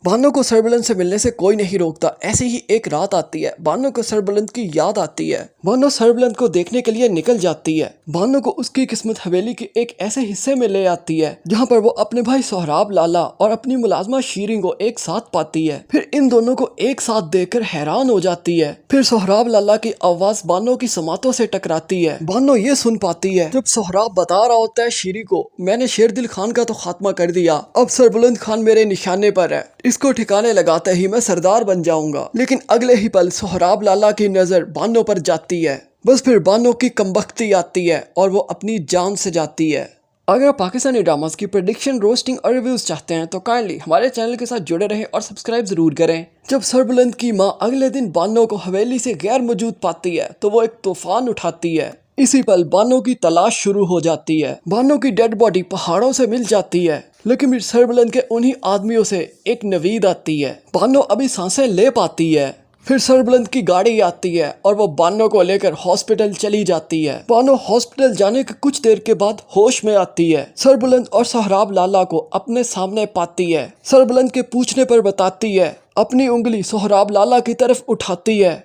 बानो को सरबुलंद से मिलने से कोई नहीं रोकता। ऐसी ही एक रात आती है, बानो को सरबुलंद की याद आती है। बानो सरबुलंद को देखने के लिए निकल जाती है। बानो को उसकी किस्मत हवेली के एक ऐसे हिस्से में ले आती है जहाँ पर वो अपने भाई सोहराब लाला और अपनी मुलाजमा शीरीन को एक साथ पाती है। फिर इन दोनों को एक साथ देखकर हैरान हो जाती है। फिर सोहराब लाला की आवाज बानो की समातों से टकराती है। बानो ये सुन पाती है जब सोहराब बता रहा होता है शीरी को, मैंने शेरदिल खान का तो खात्मा कर दिया, अब सरबुलंद खान मेरे निशाने पर है, इसको ठिकाने लगाते ही मैं सरदार बन जाऊंगा। लेकिन अगले ही पल सोहराब लाला की नजर बानो पर जाती है। बस फिर बानो की कमबख्ती आती है और वो अपनी जान से जाती है। अगर आप पाकिस्तानी ड्रामास की प्रेडिक्शन, रोस्टिंग और रिव्यूज चाहते हैं तो काइंडली हमारे चैनल के साथ जुड़े रहें और सब्सक्राइब जरूर करें। जब सरबुलंद की माँ अगले दिन बानो को हवेली से गैर मौजूद पाती है तो वो एक तूफान उठाती है। इसी पल बानो की तलाश शुरू हो जाती है। बानो की डेड बॉडी पहाड़ों से मिल जाती है, लेकिन फिर सरबुलंद के उन्हीं आदमियों से एक नवीद आती है। बानो अभी सांसें ले पाती है। फिर सरबुलंद की गाड़ी आती है और वो बानो को लेकर हॉस्पिटल चली जाती है। बानो हॉस्पिटल जाने के कुछ देर के बाद होश में आती है। सरबुलंद और सोहराब लाला को अपने सामने पाती है। सरबुलंद के पूछने पर बताती है, अपनी उंगली सोहराब लाला की तरफ उठाती है,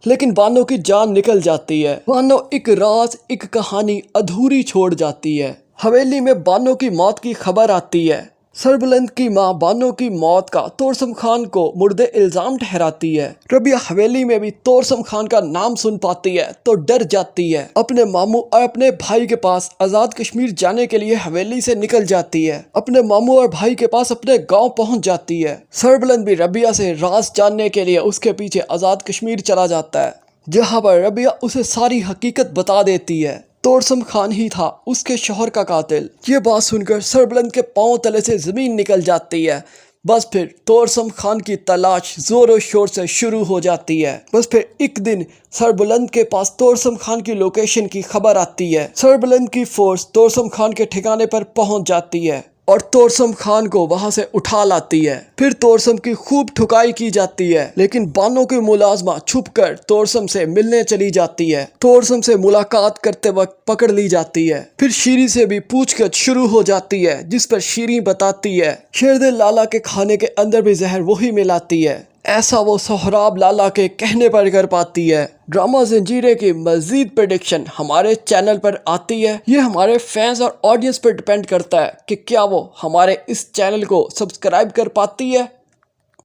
लेकिन बानो की जान निकल जाती है। बानो एक राज, एक कहानी अधूरी छोड़ जाती है। हवेली में बानो की मौत की खबर आती है। सरबुलंद की माँ बानो की मौत का तोरसम खान को मुर्दे इल्जाम ठहराती है। रबिया हवेली में भी तोरसम खान का नाम सुन पाती है तो डर जाती है। अपने मामू और अपने भाई के पास आजाद कश्मीर जाने के लिए हवेली से निकल जाती है। अपने मामू और भाई के पास अपने गांव पहुंच जाती है। सरबुलंद भी रबिया से राज जानने के लिए उसके पीछे आजाद कश्मीर चला जाता है, जहां पर रबिया उसे सारी हकीकत बता देती है। तोरसम खान ही था उसके शौहर का कातिल। ये बात सुनकर सरबुलंद के पांव तले से जमीन निकल जाती है। बस फिर तोरसम खान की तलाश जोरों शोर से शुरू हो जाती है। बस फिर एक दिन सरबुलंद के पास तोरसम खान की लोकेशन की खबर आती है। सरबुलंद की फोर्स तोरसम खान के ठिकाने पर पहुंच जाती है और तोरसम खान को वहां से उठा लाती है। फिर तोरसम की खूब ठुकाई की जाती है, लेकिन बानो की मुलाजमा छुपकर तोरसम से मिलने चली जाती है। तोरसम से मुलाकात करते वक्त पकड़ ली जाती है। फिर शीरी से भी पूछगछ शुरू हो जाती है, जिस पर शीरी बताती है शेरदिल लाला के खाने के अंदर भी जहर वही मिलाती है। ऐसा वो सोहराब लाला के कहने पर कर पाती है। ड्रामा जंजीरे की मजीद प्रेडिक्शन हमारे चैनल पर आती है। ये हमारे फैंस और ऑडियंस पर डिपेंड करता है कि क्या वो हमारे इस चैनल को सब्सक्राइब कर पाती है